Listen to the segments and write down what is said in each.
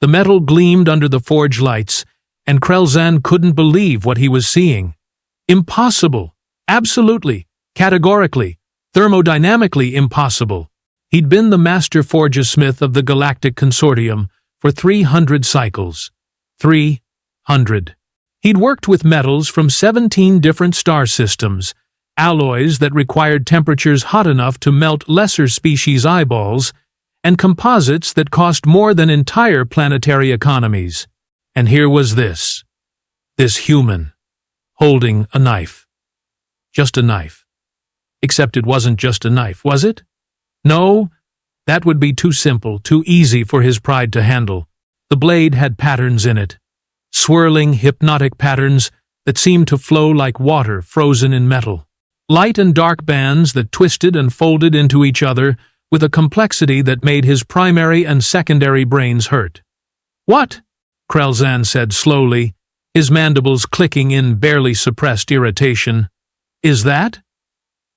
The metal gleamed under the forge lights, and Krell'zan couldn't believe what he was seeing. Impossible. Absolutely, categorically, thermodynamically impossible. He'd been the master forgesmith of the Galactic Consortium for 300 cycles. 300. He'd worked with metals from 17 different star systems, alloys that required temperatures hot enough to melt lesser species eyeballs, and composites that cost more than entire planetary economies. And here was this human, holding a knife. Just a knife. Except it wasn't just a knife, was it? No, that would be too simple, too easy for his pride to handle. The blade had patterns in it. Swirling, hypnotic patterns that seemed to flow like water frozen in metal. Light and dark bands that twisted and folded into each other with a complexity that made his primary and secondary brains hurt. "What?" Krell'zan said slowly, his mandibles clicking in barely suppressed irritation. "Is that?"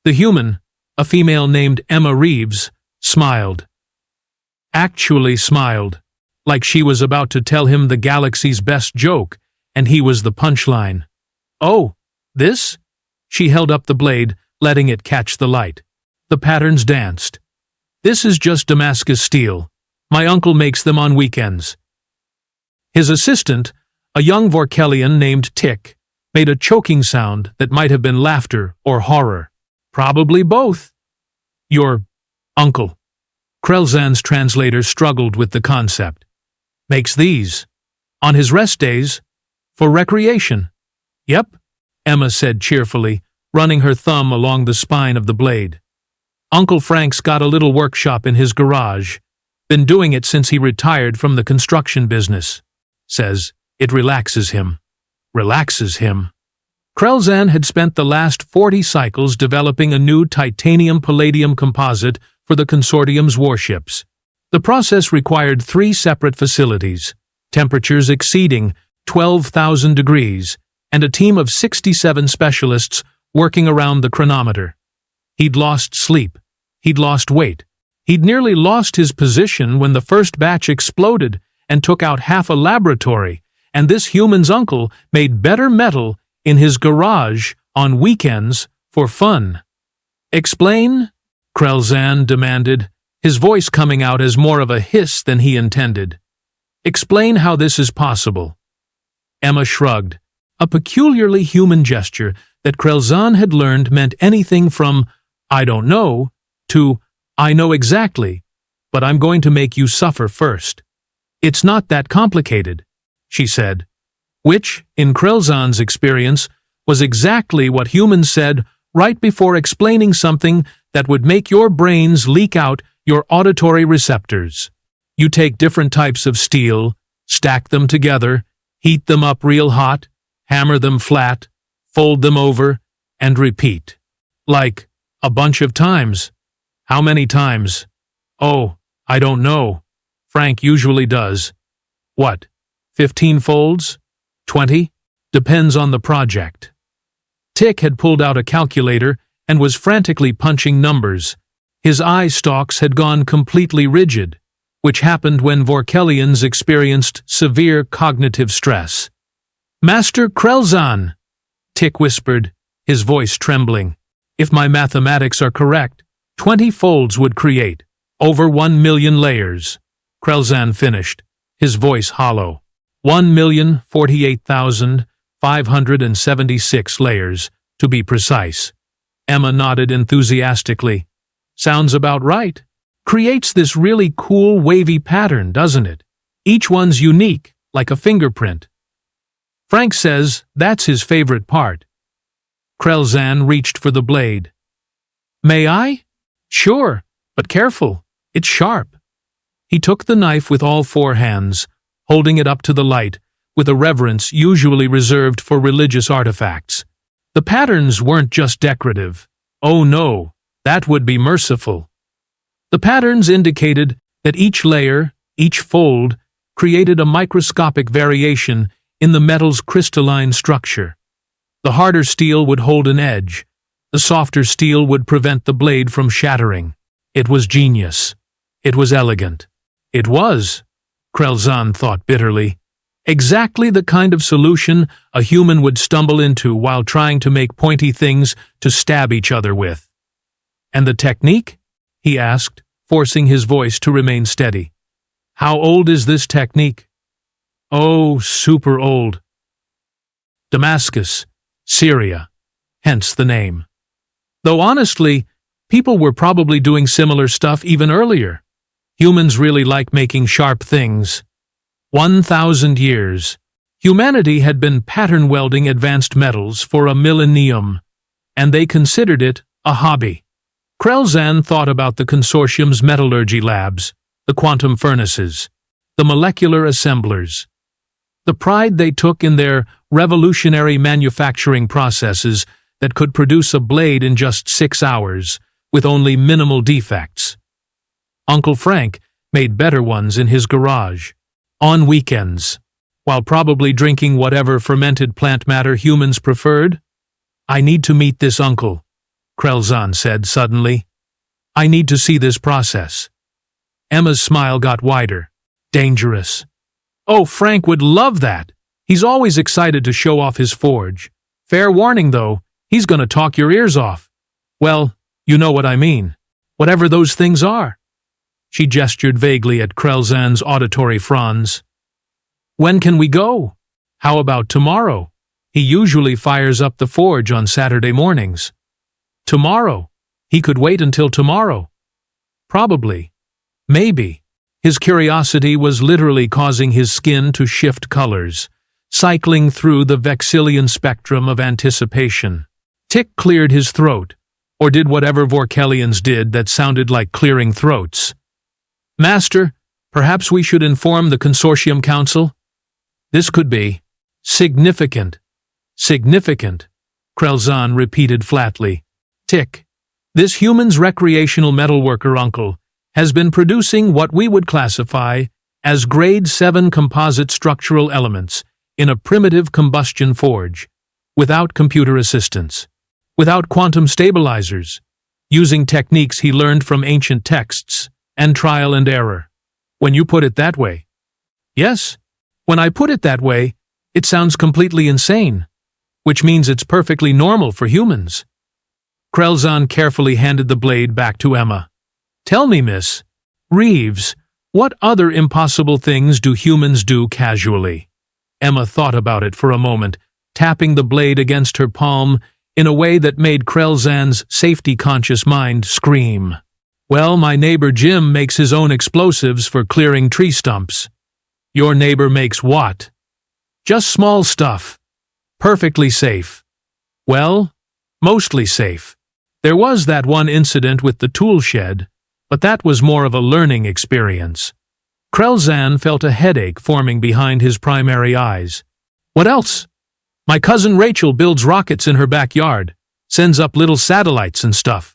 The human, a female named Emma Reeves, smiled. Actually smiled, like she was about to tell him the galaxy's best joke, and he was the punchline. "Oh, this?" She held up the blade, letting it catch the light. The patterns danced. "This is just Damascus steel. My uncle makes them on weekends." His assistant, a young Vorkelian named Tick, made a choking sound that might have been laughter or horror. "Probably both." "Your uncle." Krell'zan's translator struggled with the concept. "Makes these. On his rest days. For recreation." "Yep," Emma said cheerfully, running her thumb along the spine of the blade. "Uncle Frank's got a little workshop in his garage. Been doing it since he retired from the construction business. Says it relaxes him." Relaxes him. Krell'zan had spent the last 40 cycles developing a new titanium-palladium composite for the Consortium's warships. The process required 3 separate facilities, temperatures exceeding 12,000 degrees, and a team of 67 specialists working around the chronometer. He'd lost sleep. He'd lost weight. He'd nearly lost his position when the first batch exploded and took out half a laboratory, and this human's uncle made better metal in his garage on weekends for fun. "Explain?" Krell'zan demanded, his voice coming out as more of a hiss than he intended. "Explain how this is possible." Emma shrugged, a peculiarly human gesture that Krell'zan had learned meant anything from "I don't know" to "I know exactly, but I'm going to make you suffer first." "It's not that complicated," she said, which, in Krell'zan's experience, was exactly what humans said right before explaining something that would make your brains leak out your auditory receptors. You take different types of steel, stack them together, heat them up real hot, hammer them flat, fold them over, and repeat. Like, a bunch of times. How many times? "Oh, I don't know. Frank usually does." "What, 15 folds? 20? Depends on the project." Tick had pulled out a calculator and was frantically punching numbers. His eye stalks had gone completely rigid, which happened when Vorkelians experienced severe cognitive stress. "Master Krell'zan," Tick whispered, his voice trembling. "If my mathematics are correct, 20 folds would create over 1 million layers." Krell'zan finished, his voice hollow. 1,048,576 layers, to be precise. Emma nodded enthusiastically. "Sounds about right. Creates this really cool wavy pattern, doesn't it? Each one's unique, like a fingerprint." Frank says that's his favorite part. Krell'zan reached for the blade. "May I?" "Sure, but careful. It's sharp." He took the knife with all 4 hands, holding it up to the light, with a reverence usually reserved for religious artifacts. The patterns weren't just decorative. Oh no, that would be merciful. The patterns indicated that each layer, each fold, created a microscopic variation in the metal's crystalline structure. The harder steel would hold an edge. The softer steel would prevent the blade from shattering. It was genius. It was elegant. It was. Krell'zan thought bitterly. Exactly the kind of solution a human would stumble into while trying to make pointy things to stab each other with. And the technique? He asked, forcing his voice to remain steady. How old is this technique? Oh, super old. Damascus, Syria, hence the name. Though honestly, people were probably doing similar stuff even earlier. Humans really like making sharp things. 1,000 years. Humanity had been pattern welding advanced metals for a millennium, and they considered it a hobby. Krell'zan thought about the consortium's metallurgy labs, the quantum furnaces, the molecular assemblers. The pride they took in their revolutionary manufacturing processes that could produce a blade in just 6 hours, with only minimal defects. Uncle Frank made better ones in his garage, on weekends, while probably drinking whatever fermented plant matter humans preferred. I need to meet this uncle, Krell'zan said suddenly. I need to see this process. Emma's smile got wider. Dangerous. Oh, Frank would love that. He's always excited to show off his forge. Fair warning, though, he's gonna talk your ears off. Well, you know what I mean. Whatever those things are. She gestured vaguely at Krell'zan's auditory fronds. When can we go? How about tomorrow? He usually fires up the forge on Saturday mornings. Tomorrow? He could wait until tomorrow. Probably. Maybe. His curiosity was literally causing his skin to shift colors, cycling through the Vexillian spectrum of anticipation. Tick cleared his throat, or did whatever Vorkellians did that sounded like clearing throats. Master, perhaps we should inform the Consortium Council? This could be significant. Significant, Krell'zan repeated flatly. Tick. This human's recreational metalworker uncle has been producing what we would classify as Grade 7 composite structural elements in a primitive combustion forge, without computer assistance, without quantum stabilizers, using techniques he learned from ancient texts and trial and error. When you put it that way. Yes, when I put it that way, it sounds completely insane, which means it's perfectly normal for humans. Krell'zan carefully handed the blade back to Emma. Tell me, Miss Reeves, what other impossible things do humans do casually? Emma thought about it for a moment, tapping the blade against her palm in a way that made Krell'zan's safety-conscious mind scream. Well, my neighbor Jim makes his own explosives for clearing tree stumps. Your neighbor makes what? Just small stuff. Perfectly safe. Well, mostly safe. There was that one incident with the tool shed, but that was more of a learning experience. Krell'zan felt a headache forming behind his primary eyes. What else? My cousin Rachel builds rockets in her backyard, sends up little satellites and stuff.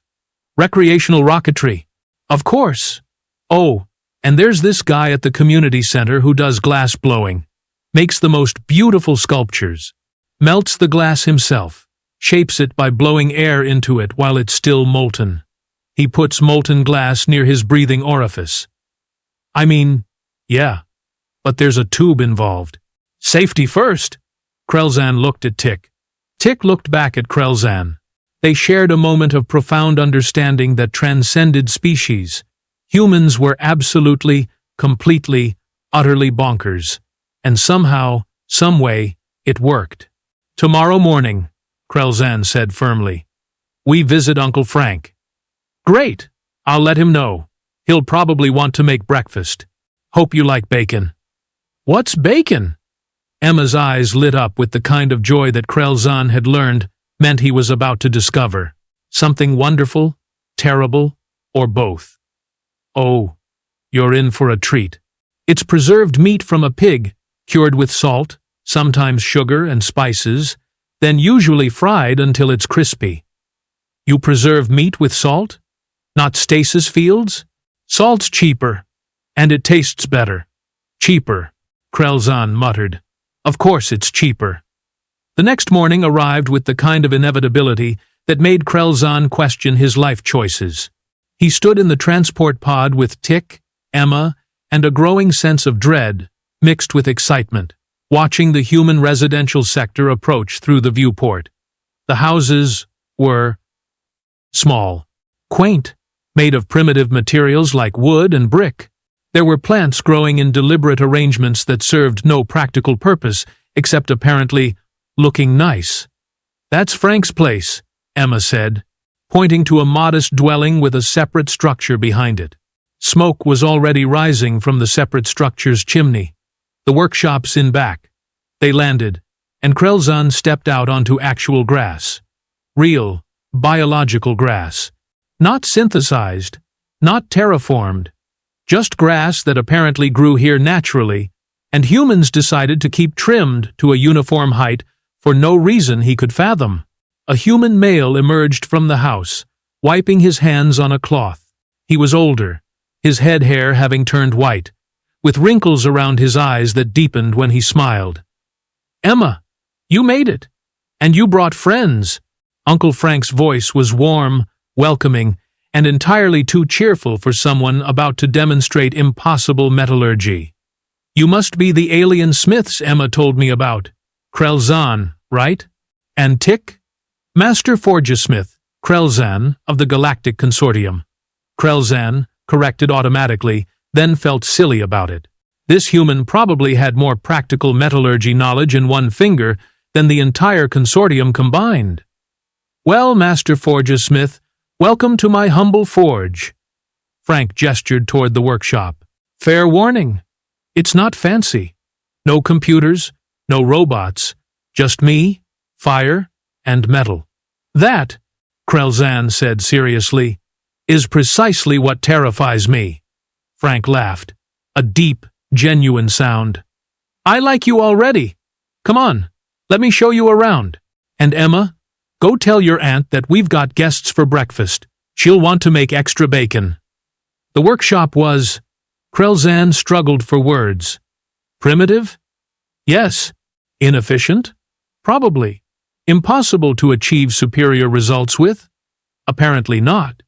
Recreational rocketry. Of course. Oh, and there's this guy at the community center who does glass blowing. Makes the most beautiful sculptures. Melts the glass himself. Shapes it by blowing air into it while it's still molten. He puts molten glass near his breathing orifice. I mean, yeah, but there's a tube involved. Safety first. Krell'zan looked at Tick. Tick looked back at Krell'zan. They shared a moment of profound understanding that transcended species. Humans were absolutely, completely, utterly bonkers. And somehow, some way, it worked. Tomorrow morning, Krell'zan said firmly. We visit Uncle Frank. Great. I'll let him know. He'll probably want to make breakfast. Hope you like bacon. What's bacon? Emma's eyes lit up with the kind of joy that Krell'zan had learned meant he was about to discover. Something wonderful, terrible, or both. Oh, you're in for a treat. It's preserved meat from a pig, cured with salt, sometimes sugar and spices, then usually fried until it's crispy. You preserve meat with salt? Not stasis fields? Salt's cheaper, and it tastes better. Cheaper, Krell'zan muttered. Of course it's cheaper. The next morning arrived with the kind of inevitability that made Krell'zan question his life choices. He stood in the transport pod with Tick, Emma, and a growing sense of dread, mixed with excitement, watching the human residential sector approach through the viewport. The houses were small, quaint, made of primitive materials like wood and brick. There were plants growing in deliberate arrangements that served no practical purpose, except apparently looking nice. "That's Frank's place," Emma said, pointing to a modest dwelling with a separate structure behind it. Smoke was already rising from the separate structure's chimney. The workshop's in back. They landed, and Krell'zan stepped out onto actual grass. Real, biological grass. Not synthesized, not terraformed. Just grass that apparently grew here naturally, and humans decided to keep trimmed to a uniform height for no reason he could fathom. A human male emerged from the house, wiping his hands on a cloth. He was older, his head hair having turned white, with wrinkles around his eyes that deepened when he smiled. "Emma, you made it. And you brought friends." Uncle Frank's voice was warm, welcoming, and entirely too cheerful for someone about to demonstrate impossible metallurgy. "You must be the alien smiths Emma told me about. Krell'zan, right? And Tick?" "Master forgesmith, Krell'zan, of the Galactic Consortium." Krell'zan corrected automatically, then felt silly about it. This human probably had more practical metallurgy knowledge in one finger than the entire consortium combined. "Well, Master forgesmith, welcome to my humble forge." Frank gestured toward the workshop. "Fair warning. It's not fancy. No computers, no robots, just me, fire, and metal." "That," Krell'zan said seriously, "is precisely what terrifies me." Frank laughed. A deep, genuine sound. "I like you already. Come on, let me show you around. And Emma, go tell your aunt that we've got guests for breakfast. She'll want to make extra bacon." The workshop was... Krell'zan struggled for words. Primitive? Yes. Inefficient? Probably. Impossible to achieve superior results with? Apparently not.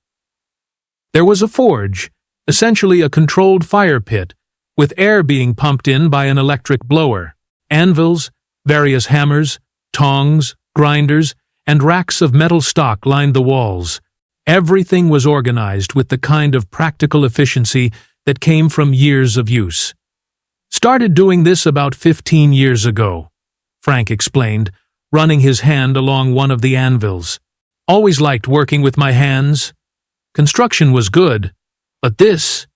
There was a forge, essentially a controlled fire pit, with air being pumped in by an electric blower. Anvils, various hammers, tongs, grinders, and racks of metal stock lined the walls. Everything was organized with the kind of practical efficiency that came from years of use. "Started doing this about 15 years ago," Frank explained, running his hand along one of the anvils. "Always liked working with my hands. Construction was good, but this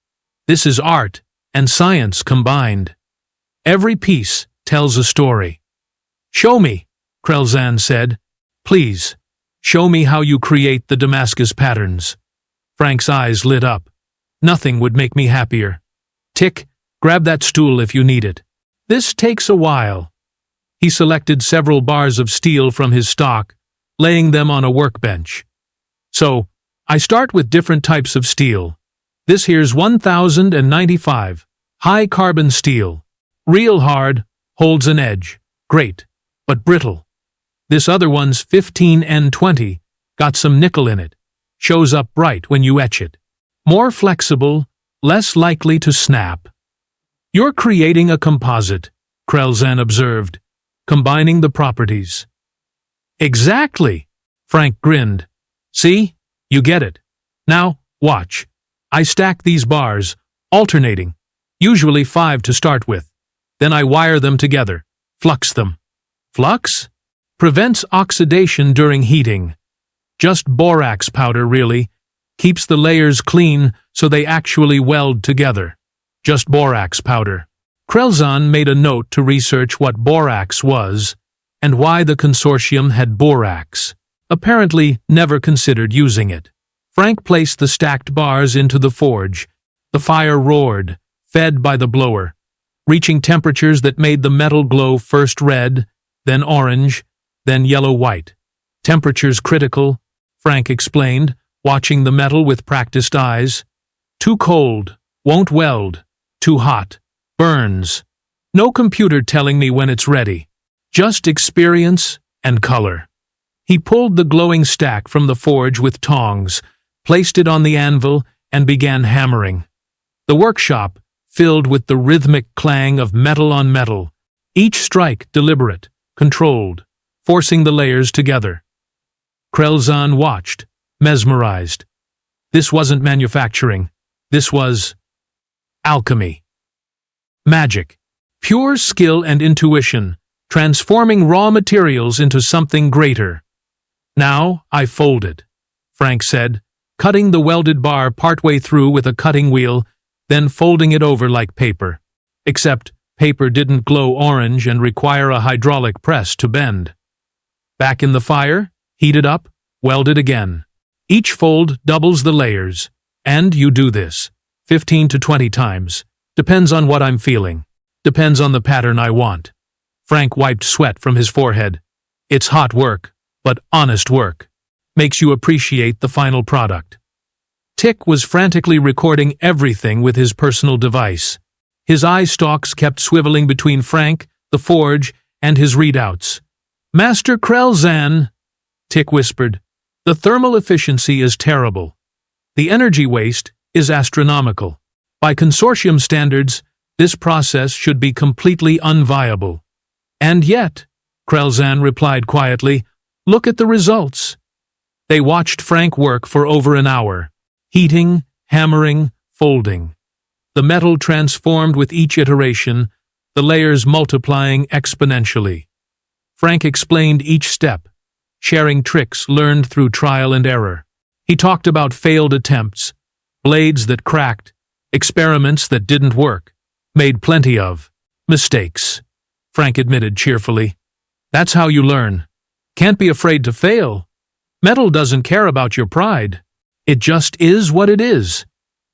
is art and science combined. Every piece tells a story." "Show me," Krell'zan said. "Please, show me how you create the Damascus patterns." Frank's eyes lit up. "Nothing would make me happier. Tick, grab that stool if you need it. This takes a while." He selected several bars of steel from his stock, laying them on a workbench. "So, I start with different types of steel. This here's 1095, high-carbon steel. Real hard, holds an edge. Great, but brittle. This other one's 15N20, got some nickel in it. Shows up bright when you etch it. More flexible, less likely to snap." "You're creating a composite," Krell'zan observed, "combining the properties." "Exactly," Frank grinned. "See? You get it. Now, watch. I stack these bars, alternating, usually 5 to start with. Then I wire them together, flux them." "Flux?" "Prevents oxidation during heating. Just borax powder, really. Keeps the layers clean so they actually weld together. Just borax powder." Krell'zan made a note to research what borax was and why the consortium had borax. Apparently never considered using it. Frank placed the stacked bars into the forge. The fire roared, fed by the blower, reaching temperatures that made the metal glow first red, then orange, then yellow-white. "Temperature's critical," Frank explained, watching the metal with practiced eyes. "Too cold, won't weld. Too hot, burns. No computer telling me when it's ready. Just experience and color." He pulled the glowing stack from the forge with tongs, placed it on the anvil, and began hammering. The workshop, filled with the rhythmic clang of metal on metal, each strike deliberate, controlled, forcing the layers together. Krell'zan watched, mesmerized. This wasn't manufacturing. This was alchemy. Magic. Pure skill and intuition, transforming raw materials into something greater. Now I fold it, Frank said, cutting the welded bar partway through with a cutting wheel, then folding it over like paper. Except paper didn't glow orange and require a hydraulic press to bend. Back in the fire, heat it up, weld it again. Each fold doubles the layers, and you do this 15 to 20 times. Depends on what I'm feeling. Depends on the pattern I want. Frank wiped sweat from his forehead. It's hot work, but honest work. Makes you appreciate the final product. Tick was frantically recording everything with his personal device. His eye stalks kept swiveling between Frank, the forge, and his readouts. "Master Krell'zan," Tick whispered, "the thermal efficiency is terrible. The energy waste is astronomical. By consortium standards, this process should be completely unviable." "And yet," Krell'zan replied quietly, "look at the results." They watched Frank work for over an hour, heating, hammering, folding. The metal transformed with each iteration, the layers multiplying exponentially. Frank explained each step, sharing tricks learned through trial and error. He talked about failed attempts, blades that cracked, experiments that didn't work, made plenty of mistakes, Frank admitted cheerfully. "That's how you learn. Can't be afraid to fail. Metal doesn't care about your pride. It just is what it is."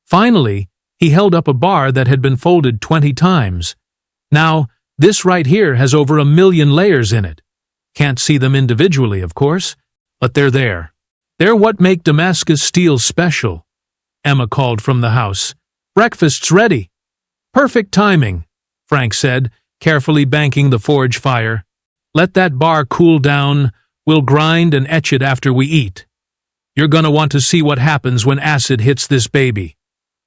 Finally, he held up a bar that had been folded 20 times. "Now, this right here has over 1,000,000 layers in it. Can't see them individually, of course, but they're there. They're what make Damascus steel special." Emma called from the house. "Breakfast's ready." "Perfect timing," Frank said, carefully banking the forge fire. "Let that bar cool down. We'll grind and etch it after we eat. You're gonna want to see what happens when acid hits this baby."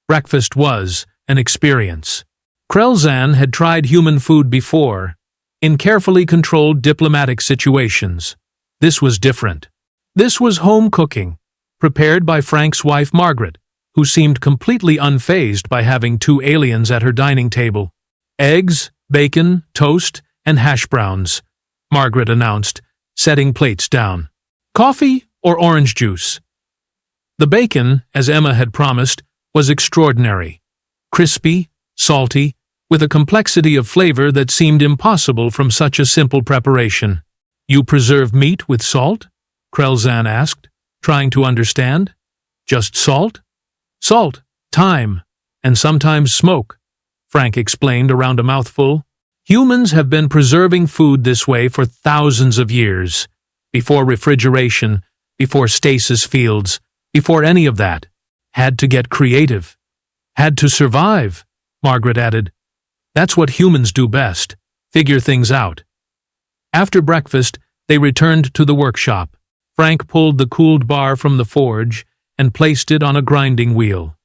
Breakfast was an experience. Krell'zan had tried human food before, in carefully controlled diplomatic situations. This was different. This was home cooking, prepared by Frank's wife Margaret, who seemed completely unfazed by having two aliens at her dining table. "Eggs, bacon, toast, and hash browns," Margaret announced, setting plates down. "Coffee or orange juice?" The bacon, as Emma had promised, was extraordinary. Crispy, salty, with a complexity of flavor that seemed impossible from such a simple preparation. "You preserve meat with salt?" Krell'zan asked, trying to understand. "Just salt?" "Salt, thyme, and sometimes smoke," Frank explained around a mouthful. "Humans have been preserving food this way for thousands of years. Before refrigeration, before stasis fields, before any of that. Had to get creative. Had to survive," Margaret added. "That's what humans do best, figure things out." After breakfast, they returned to the workshop. Frank pulled the cooled bar from the forge and placed it on a grinding wheel.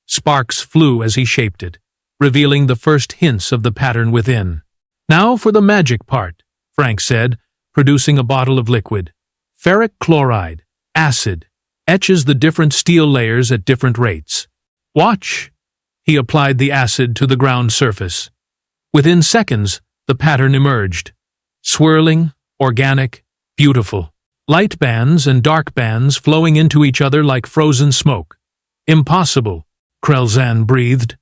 Sparks flew as he shaped it, revealing the first hints of the pattern within. "Now for the magic part," Frank said, producing a bottle of liquid. "Ferric chloride, acid, etches the different steel layers at different rates. Watch." He applied the acid to the ground surface. Within seconds, the pattern emerged. Swirling, organic, beautiful. Light bands and dark bands flowing into each other like frozen smoke. "Impossible," Krell'zan breathed.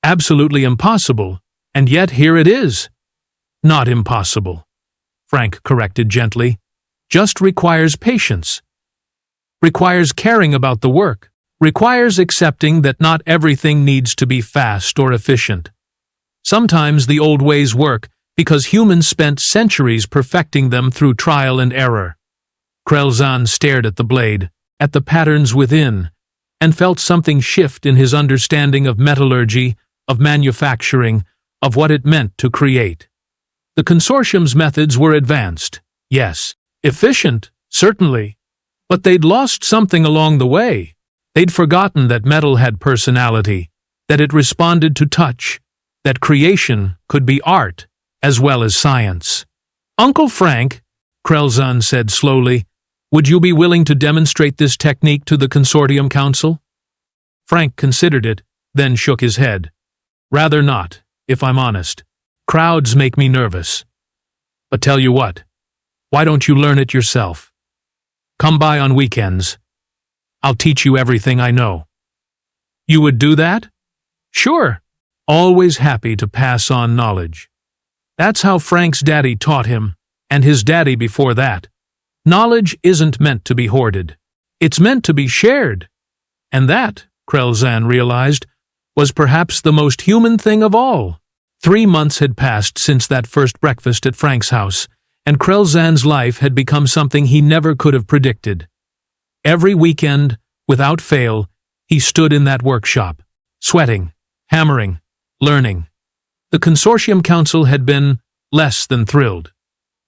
"Absolutely impossible, and yet here it is." "Not impossible," Frank corrected gently. "Just requires patience. Requires caring about the work. Requires accepting that not everything needs to be fast or efficient. Sometimes the old ways work because humans spent centuries perfecting them through trial and error." Krell'zan stared at the blade, at the patterns within, and felt something shift in his understanding of metallurgy, of manufacturing, of what it meant to create. The consortium's methods were advanced, yes, efficient, certainly, but they'd lost something along the way. They'd forgotten that metal had personality, that it responded to touch, that creation could be art as well as science. "Uncle Frank," Krell'zan said slowly, "would you be willing to demonstrate this technique to the Consortium Council?" Frank considered it, then shook his head. "Rather not, if I'm honest. Crowds make me nervous. But tell you what, why don't you learn it yourself? Come by on weekends. I'll teach you everything I know." "You would do that?" "Sure. Always happy to pass on knowledge." That's how Frank's daddy taught him, and his daddy before that. Knowledge isn't meant to be hoarded. It's meant to be shared. And that, Krell'zan realized, was perhaps the most human thing of all. 3 months had passed since that first breakfast at Frank's house, and Krell'zan's life had become something he never could have predicted. Every weekend, without fail, he stood in that workshop, sweating, hammering, learning. The Consortium Council had been less than thrilled.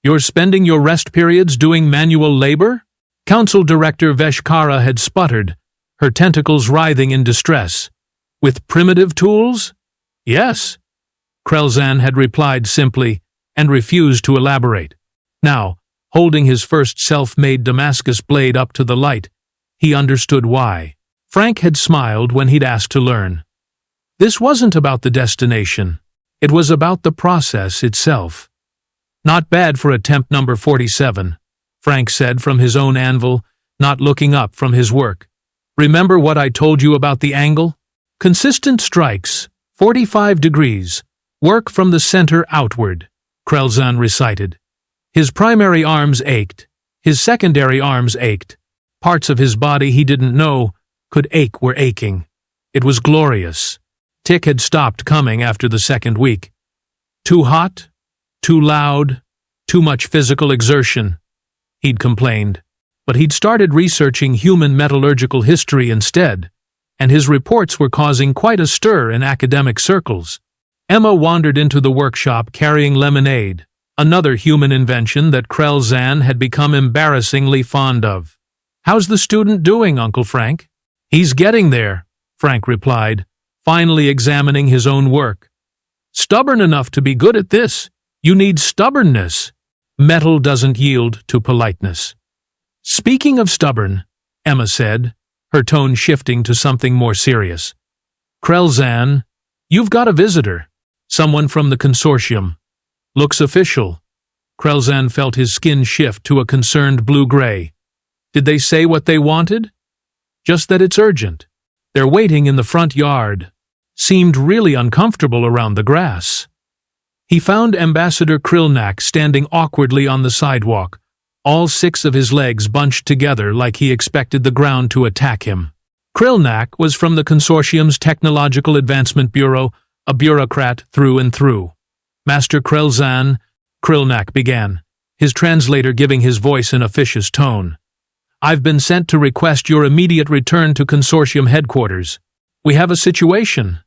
"You're spending your rest periods doing manual labor?" Council Director Veshkara had sputtered, her tentacles writhing in distress. "With primitive tools?" "Yes," Krell'zan had replied simply, and refused to elaborate. Now, holding his first self-made Damascus blade up to the light, he understood why. Frank had smiled when he'd asked to learn. This wasn't about the destination. It was about the process itself. "Not bad for attempt number 47, Frank said from his own anvil, not looking up from his work. "Remember what I told you about the angle? Consistent strikes, 45 degrees, work from the center outward," Krell'zan recited. His primary arms ached. His secondary arms ached. Parts of his body he didn't know could ache were aching. It was glorious. Tick had stopped coming after the second week. Too hot, too loud, too much physical exertion, he'd complained. But he'd started researching human metallurgical history instead, and his reports were causing quite a stir in academic circles. Emma wandered into the workshop carrying lemonade, another human invention that Krell'zan had become embarrassingly fond of. "How's the student doing, Uncle Frank?" "He's getting there," Frank replied, finally examining his own work. "Stubborn enough to be good at this. You need stubbornness. Metal doesn't yield to politeness." "Speaking of stubborn," Emma said, her tone shifting to something more serious. "Krell'zan, you've got a visitor. Someone from the Consortium. Looks official." Krell'zan felt his skin shift to a concerned blue-gray. "Did they say what they wanted?" "Just that it's urgent. They're waiting in the front yard." Seemed really uncomfortable around the grass. He found Ambassador Krell'zan standing awkwardly on the sidewalk, all 6 of his legs bunched together like he expected the ground to attack him. Krell'zan was from the Consortium's Technological Advancement Bureau, a bureaucrat through and through. "Master Krell'zan," Krell'zan began, his translator giving his voice an officious tone. "I've been sent to request your immediate return to Consortium headquarters. We have a situation."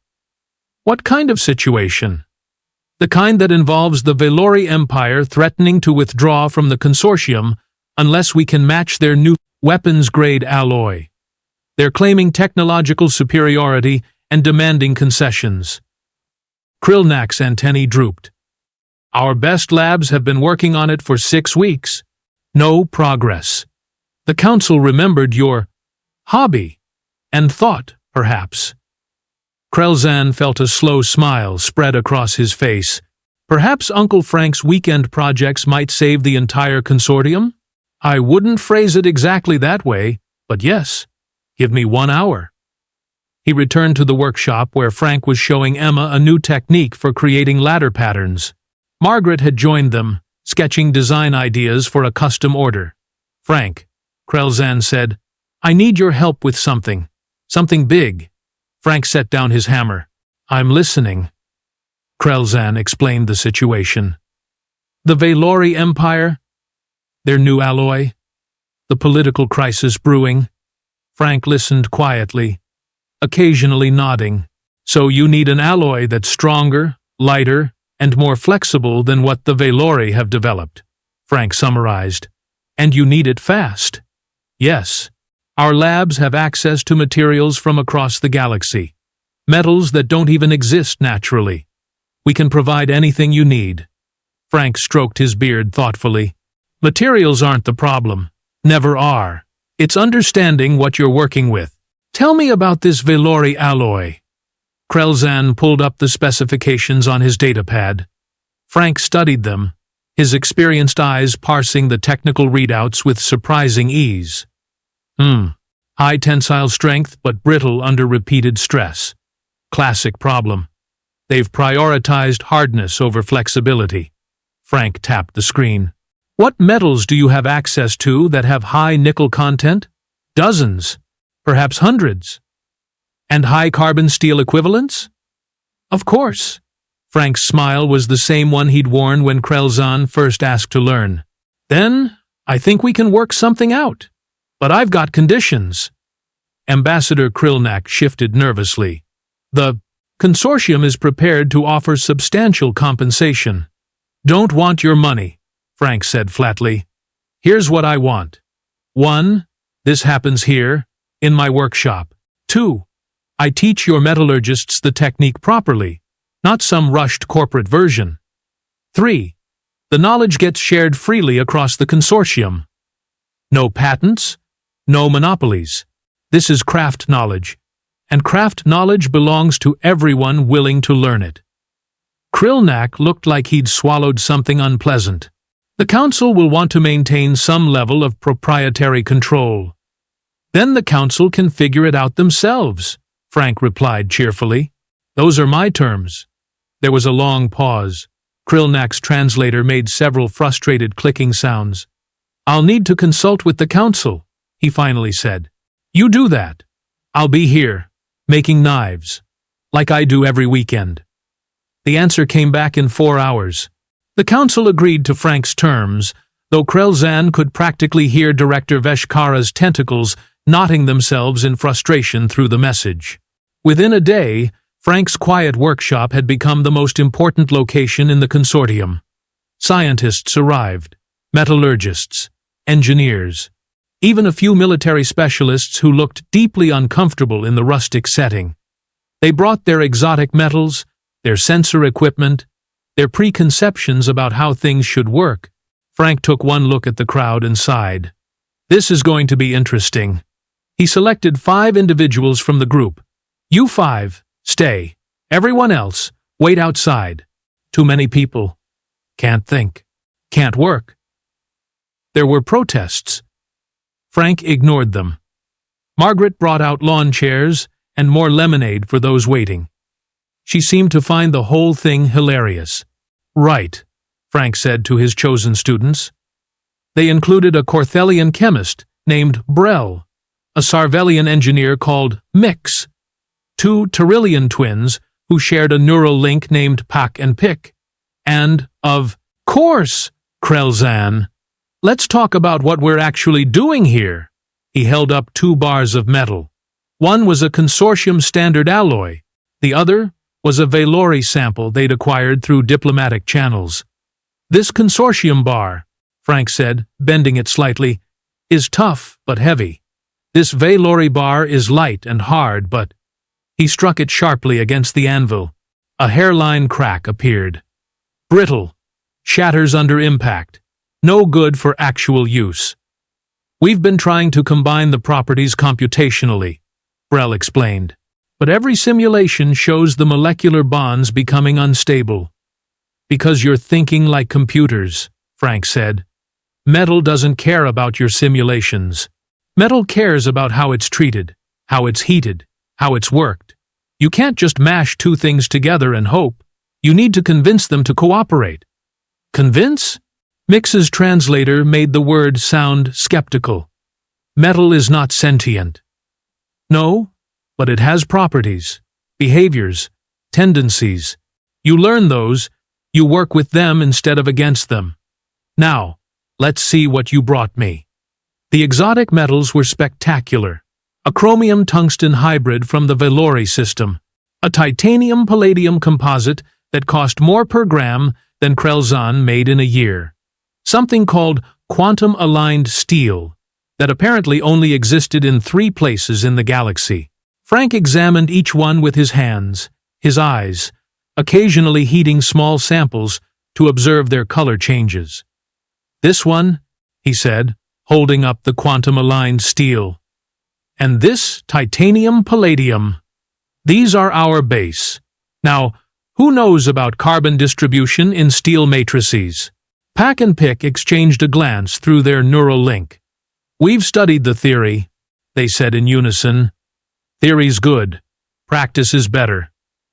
"What kind of situation?" "The kind that involves the Velori Empire threatening to withdraw from the Consortium unless we can match their new weapons-grade alloy. They're claiming technological superiority and demanding concessions." Krell'zan's antennae drooped. "Our best labs have been working on it for 6 weeks. No progress. The Council remembered your hobby and thought, perhaps." Krell'zan felt a slow smile spread across his face. Perhaps Uncle Frank's weekend projects might save the entire Consortium? "I wouldn't phrase it exactly that way, but yes. Give me 1 hour." He returned to the workshop where Frank was showing Emma a new technique for creating ladder patterns. Margaret had joined them, sketching design ideas for a custom order. "Frank," Krell'zan said, "I need your help with something. Something big." Frank set down his hammer. "I'm listening." Krell'zan explained the situation. "The Velori Empire? Their new alloy? The political crisis brewing?" Frank listened quietly, occasionally nodding. "So you need an alloy that's stronger, lighter, and more flexible than what the Velori have developed," Frank summarized. "And you need it fast." "Yes. Our labs have access to materials from across the galaxy. Metals that don't even exist naturally. We can provide anything you need. Frank stroked his beard thoughtfully. Materials aren't the problem. Never are. It's understanding what you're working with. Tell me about this Velori alloy. Krell'zan pulled up the specifications on his datapad. Frank studied them, his experienced eyes parsing the technical readouts with surprising ease. High tensile strength but brittle under repeated stress. Classic problem. They've prioritized hardness over flexibility. Frank tapped the screen. What metals do you have access to that have high nickel content? Dozens, perhaps hundreds. And high carbon steel equivalents? Of course. Frank's smile was the same one he'd worn when Krell'zan first asked to learn. Then, I think we can work something out. But I've got conditions. Ambassador Krillnak shifted nervously. The consortium is prepared to offer substantial compensation. Don't want your money, Frank said flatly. Here's what I want. 1. This happens here, in my workshop. 2. I teach your metallurgists the technique properly, not some rushed corporate version. 3. The knowledge gets shared freely across the consortium. No patents, no monopolies. This is craft knowledge, and craft knowledge belongs to everyone willing to learn it. Krillnak looked like he'd swallowed something unpleasant. The council will want to maintain some level of proprietary control. Then the council can figure it out themselves, Frank replied cheerfully. Those are my terms. There was a long pause. Krillnak's translator made several frustrated clicking sounds. I'll need to consult with the council, he finally said. You do that. I'll be here, making knives, like I do every weekend. The answer came back in 4 hours. The council agreed to Frank's terms, though Krell'zan could practically hear Director Veshkara's tentacles knotting themselves in frustration through the message. Within a day, Frank's quiet workshop had become the most important location in the consortium. Scientists arrived, metallurgists, engineers, even a few military specialists who looked deeply uncomfortable in the rustic setting. They brought their exotic metals, their sensor equipment, their preconceptions about how things should work. Frank took one look at the crowd and sighed. This is going to be interesting. He selected 5 individuals from the group. You 5, stay. Everyone else, wait outside. Too many people. Can't think. Can't work. There were protests. Frank ignored them. Margaret brought out lawn chairs and more lemonade for those waiting. She seemed to find the whole thing hilarious. Right, Frank said to his chosen students. They included a Corthelian chemist named Brel, a Sarvellian engineer called Mix, 2 Tyrillian twins who shared a neural link named Pak and Pick, and, of course, Krell'zan. Let's talk about what we're actually doing here. He held up 2 bars of metal. One was a consortium standard alloy. The other was a Velori sample they'd acquired through diplomatic channels. This consortium bar, Frank said, bending it slightly, is tough but heavy. This Velori bar is light and hard, but... He struck it sharply against the anvil. A hairline crack appeared. Brittle. Shatters under impact. No good for actual use. We've been trying to combine the properties computationally, Brel explained. But every simulation shows the molecular bonds becoming unstable. Because you're thinking like computers, Frank said. Metal doesn't care about your simulations. Metal cares about how it's treated, how it's heated, how it's worked. You can't just mash 2 things together and hope. You need to convince them to cooperate. Convince? Mix's translator made the word sound skeptical. Metal is not sentient. No, but it has properties, behaviors, tendencies. You learn those, you work with them instead of against them. Now, let's see what you brought me. The exotic metals were spectacular. A chromium-tungsten hybrid from the Velori system. A titanium-palladium composite that cost more per gram than Krell'zan made in a year. Something called quantum-aligned steel, that apparently only existed in 3 places in the galaxy. Frank examined each one with his hands, his eyes, occasionally heating small samples to observe their color changes. "This one," he said, holding up the quantum-aligned steel. "And this titanium palladium. These are our base. Now, who knows about carbon distribution in steel matrices?" Pack and Pick exchanged a glance through their neural link. "We've studied the theory," they said in unison. "Theory's good. Practice is better.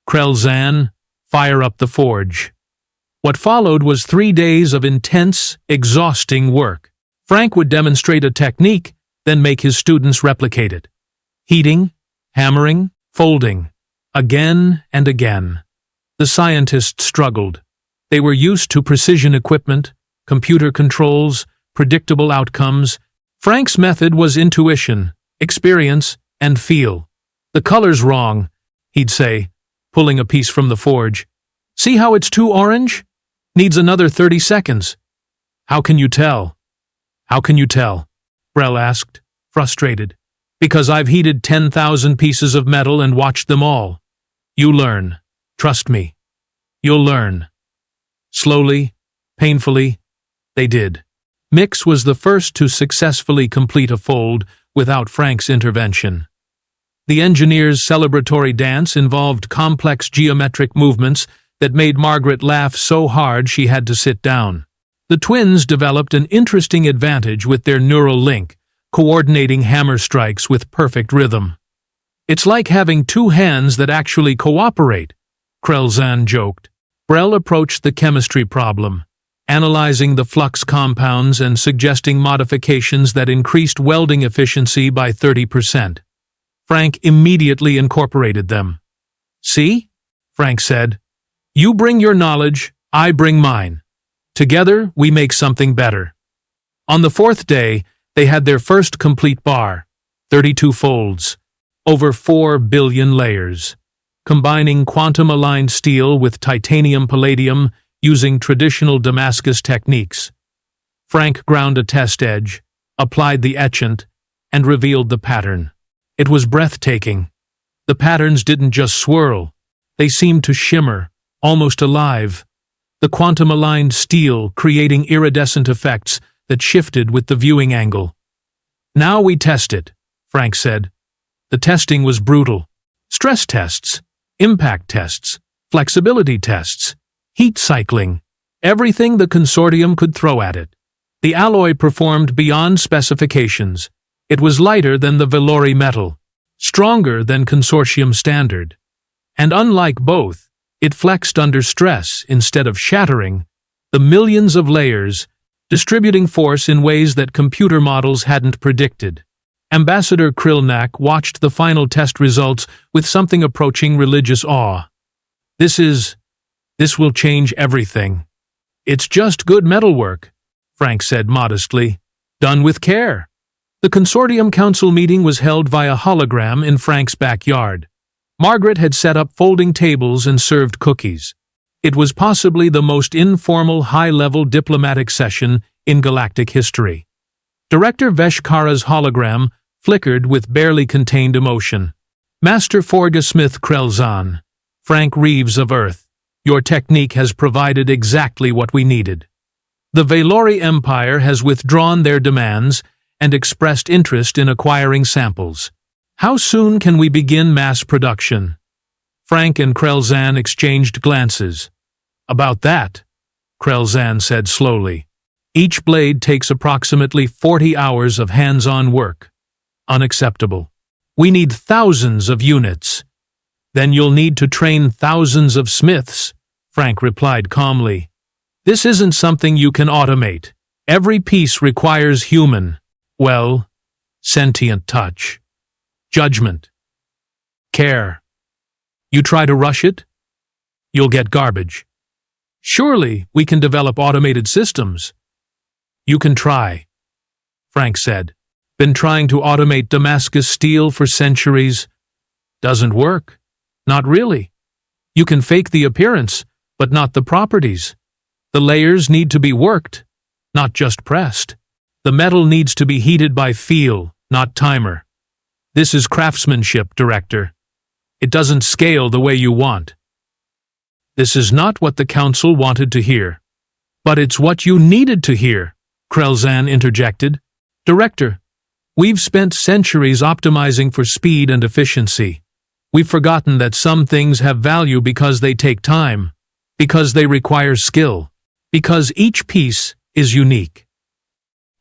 Krell'zan, fire up the forge." What followed was 3 days of intense, exhausting work. Frank would demonstrate a technique, then make his students replicate it. Heating, hammering, folding, again and again. The scientists struggled. They were used to precision equipment, computer controls, predictable outcomes. Frank's method was intuition, experience, and feel. "The color's wrong," he'd say, pulling a piece from the forge. "See how it's too orange? Needs another 30 seconds. "How can you tell?" "How can you tell?" Krell asked, frustrated. "Because I've heated 10,000 pieces of metal and watched them all. You learn. Trust me. You'll learn." Slowly, painfully, they did. Mix was the first to successfully complete a fold without Frank's intervention. The engineer's celebratory dance involved complex geometric movements that made Margaret laugh so hard she had to sit down. The twins developed an interesting advantage with their neural link, coordinating hammer strikes with perfect rhythm. "It's like having two hands that actually cooperate," Krell'zan joked. Krell approached the chemistry problem, analyzing the flux compounds and suggesting modifications that increased welding efficiency by 30%. Frank immediately incorporated them. "See?" Frank said. "You bring your knowledge, I bring mine. Together, we make something better." On the 4th day, they had their first complete bar, 32 folds, over 4 billion layers, combining quantum-aligned steel with titanium palladium using traditional Damascus techniques. Frank ground a test edge, applied the etchant, and revealed the pattern. It was breathtaking. The patterns didn't just swirl, they seemed to shimmer, almost alive. The quantum-aligned steel creating iridescent effects that shifted with the viewing angle. "Now we test it," Frank said. The testing was brutal. Stress tests, impact tests, flexibility tests, heat cycling, everything the consortium could throw at it. The alloy performed beyond specifications. It was lighter than the Velori metal, stronger than consortium standard. And unlike both, it flexed under stress instead of shattering, the millions of layers, distributing force in ways that computer models hadn't predicted. Ambassador Krell'zan watched the final test results with something approaching religious awe. This will change everything." "It's just good metalwork," Frank said modestly. "Done with care." The consortium council meeting was held via hologram in Frank's backyard. Margaret had set up folding tables and served cookies. It was possibly the most informal, high-level diplomatic session in galactic history. Director Veshkara's hologram flickered with barely contained emotion. "Master forgesmith Krell'zan, Frank Reeves of Earth, your technique has provided exactly what we needed. The Velori Empire has withdrawn their demands and expressed interest in acquiring samples. How soon can we begin mass production?" Frank and Krell'zan exchanged glances. "About that," Krell'zan said slowly. "Each blade takes approximately 40 hours of hands-on work. Unacceptable. We need thousands of units." "Then you'll need to train thousands of smiths," Frank replied calmly. "This isn't something you can automate. Every piece requires human, sentient touch. Judgment. Care. You try to rush it? You'll get garbage. Surely we can develop automated systems." "You can try," Frank said. "Been trying to automate Damascus steel for centuries. Doesn't work. Not really. You can fake the appearance, but not the properties. The layers need to be worked, not just pressed. The metal needs to be heated by feel, not timer. This is craftsmanship, Director. It doesn't scale the way you want." This is not what the council wanted to hear. But it's what you needed to hear, Krell'zan interjected. Director, we've spent centuries optimizing for speed and efficiency. We've forgotten that some things have value because they take time, because they require skill, because each piece is unique.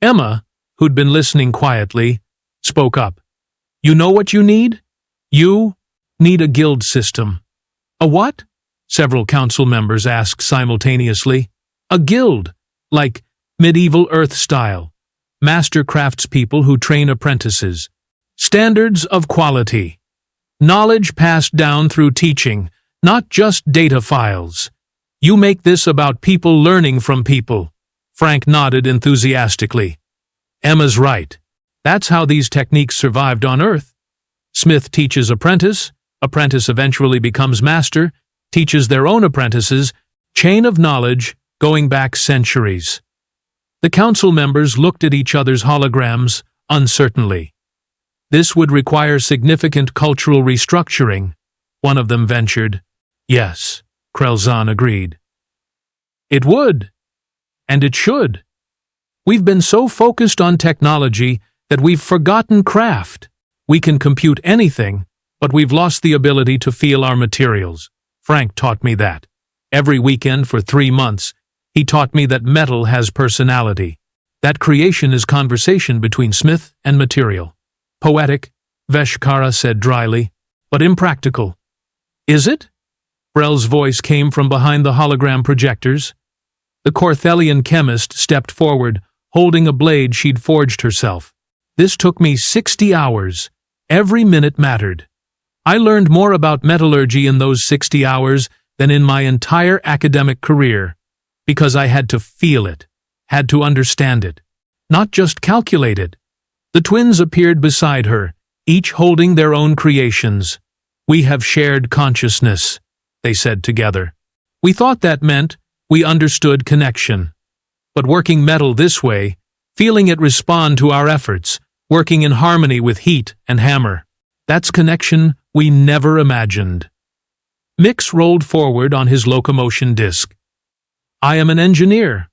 Emma, who'd been listening quietly, spoke up. You know what you need? You need a guild system. A what? Several council members asked simultaneously. A guild, like medieval Earth style. Master craftspeople who train apprentices. Standards of quality. Knowledge passed down through teaching, not just data files. You make this about people learning from people. Frank nodded enthusiastically. Emma's right. That's how these techniques survived on Earth. Smith teaches apprentice, apprentice eventually becomes master, teaches their own apprentices, chain of knowledge going back centuries. The council members looked at each other's holograms uncertainly. This would require significant cultural restructuring, one of them ventured. Yes, Krell'zan agreed. It would. And it should. We've been so focused on technology that we've forgotten craft. We can compute anything, but we've lost the ability to feel our materials. Frank taught me that. Every weekend for 3 months, he taught me that metal has personality. That creation is conversation between Smith and material. Poetic, Veshkara said dryly, but impractical. Is it? Brell's voice came from behind the hologram projectors. The Corthelian chemist stepped forward, holding a blade she'd forged herself. This took me 60 hours. Every minute mattered. I learned more about metallurgy in those 60 hours than in my entire academic career, because I had to feel it, had to understand it, not just calculate it. The twins appeared beside her, each holding their own creations. We have shared consciousness, they said together. We thought that meant we understood connection. But working metal this way, feeling it respond to our efforts, working in harmony with heat and hammer, that's connection we never imagined. Mix rolled forward on his locomotion disc. I am an engineer.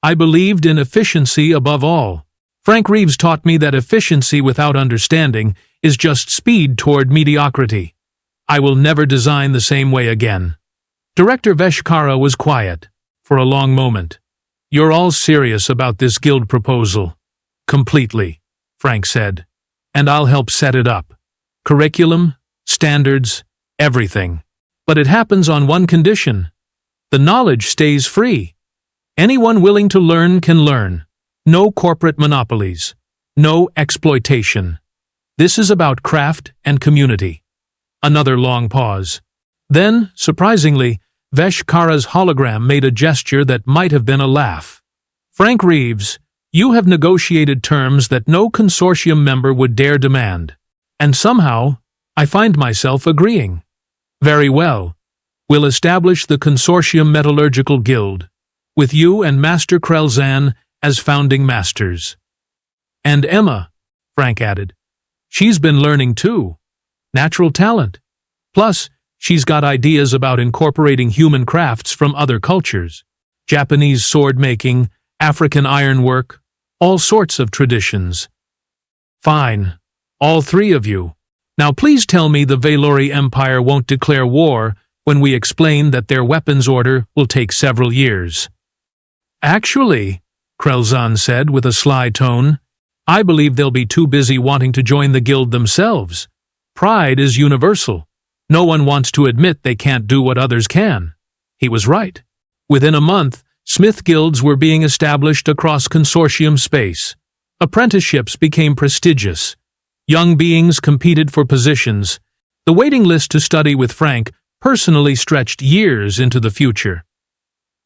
I believed in efficiency above all. Frank Reeves taught me that efficiency without understanding is just speed toward mediocrity. I will never design the same way again. Director Veshkara was quiet for a long moment. You're all serious about this guild proposal. Completely, Frank said. And I'll help set it up. Curriculum, standards, everything. But it happens on one condition. The knowledge stays free. Anyone willing to learn can learn. No corporate monopolies. No exploitation. This is about craft and community. Another long pause. Then, surprisingly, Veshkara's hologram made a gesture that might have been a laugh. Frank Reeves, you have negotiated terms that no consortium member would dare demand. And somehow, I find myself agreeing. Very well. We'll establish the Consortium Metallurgical Guild, with you and Master Krell'zan as founding masters. And Emma, Frank added. She's been learning too. Natural talent. Plus, she's got ideas about incorporating human crafts from other cultures. Japanese sword-making, African ironwork, all sorts of traditions. Fine. All 3 of you. Now please tell me the Valori Empire won't declare war when we explain that their weapons order will take several years. Actually, Krell'zan said with a sly tone, I believe they'll be too busy wanting to join the guild themselves. Pride is universal. No one wants to admit they can't do what others can. He was right. Within a month, Smith guilds were being established across consortium space. Apprenticeships became prestigious. Young beings competed for positions. The waiting list to study with Frank personally stretched years into the future.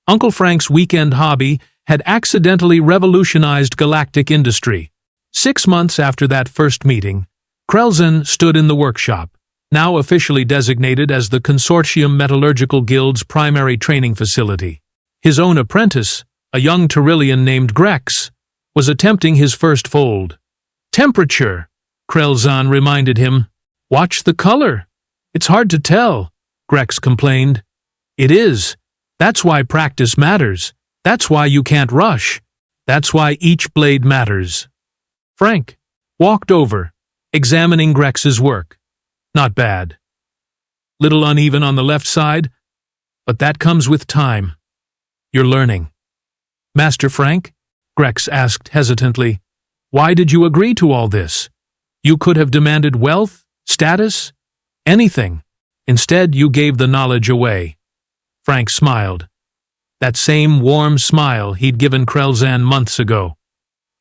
Uncle Frank's weekend hobby had accidentally revolutionized galactic industry. 6 months after that first meeting, Krell'zan stood in the workshop, now officially designated as the Consortium Metallurgical Guild's primary training facility. His own apprentice, a young Tyrillian named Grex, was attempting his first fold. Temperature, Krell'zan reminded him. Watch the color. It's hard to tell, Grex complained. It is. That's why practice matters. That's why you can't rush. That's why each blade matters. Frank walked over, examining Grex's work. Not bad. Little uneven on the left side, but that comes with time. You're learning. Master Frank? Grex asked hesitantly. Why did you agree to all this? You could have demanded wealth, status, anything. Instead, you gave the knowledge away. Frank smiled. That same warm smile he'd given Krell'zan months ago.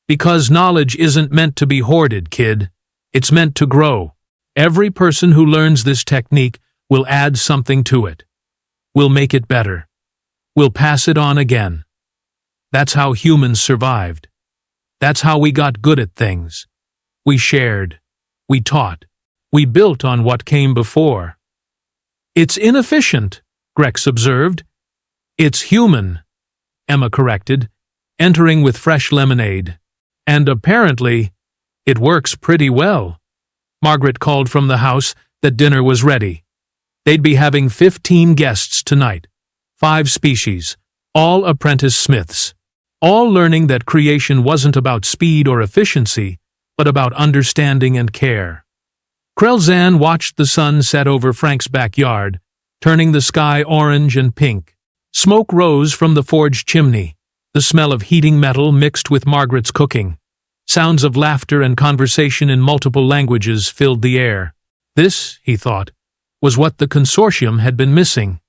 Because knowledge isn't meant to be hoarded, kid. It's meant to grow. Every person who learns this technique will add something to it. We'll make it better. We'll pass it on again. That's how humans survived. That's how we got good at things. We shared. We taught. We built on what came before. It's inefficient, Grex observed. It's human, Emma corrected, entering with fresh lemonade. And apparently, it works pretty well. Margaret called from the house that dinner was ready. They'd be having 15 guests tonight. 5 species, all apprentice smiths. All learning that creation wasn't about speed or efficiency, but about understanding and care. Krell'zan watched the sun set over Frank's backyard, turning the sky orange and pink. Smoke rose from the forge chimney, the smell of heating metal mixed with Margaret's cooking. Sounds of laughter and conversation in multiple languages filled the air. This, he thought, was what the consortium had been missing.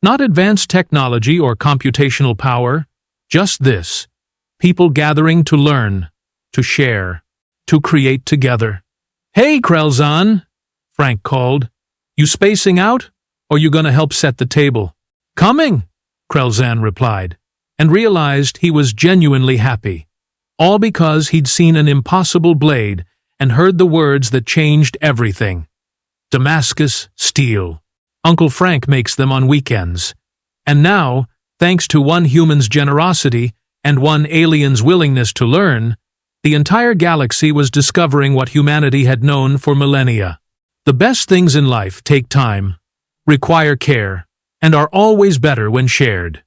Not advanced technology or computational power, just this. People gathering to learn, to share, to create together. Hey, Krell'zan, Frank called. You spacing out, or you gonna help set the table? Coming, Krell'zan replied, and realized he was genuinely happy. All because he'd seen an impossible blade and heard the words that changed everything. Damascus steel. Uncle Frank makes them on weekends. And now, thanks to one human's generosity and one alien's willingness to learn, the entire galaxy was discovering what humanity had known for millennia. The best things in life take time, require care, and are always better when shared.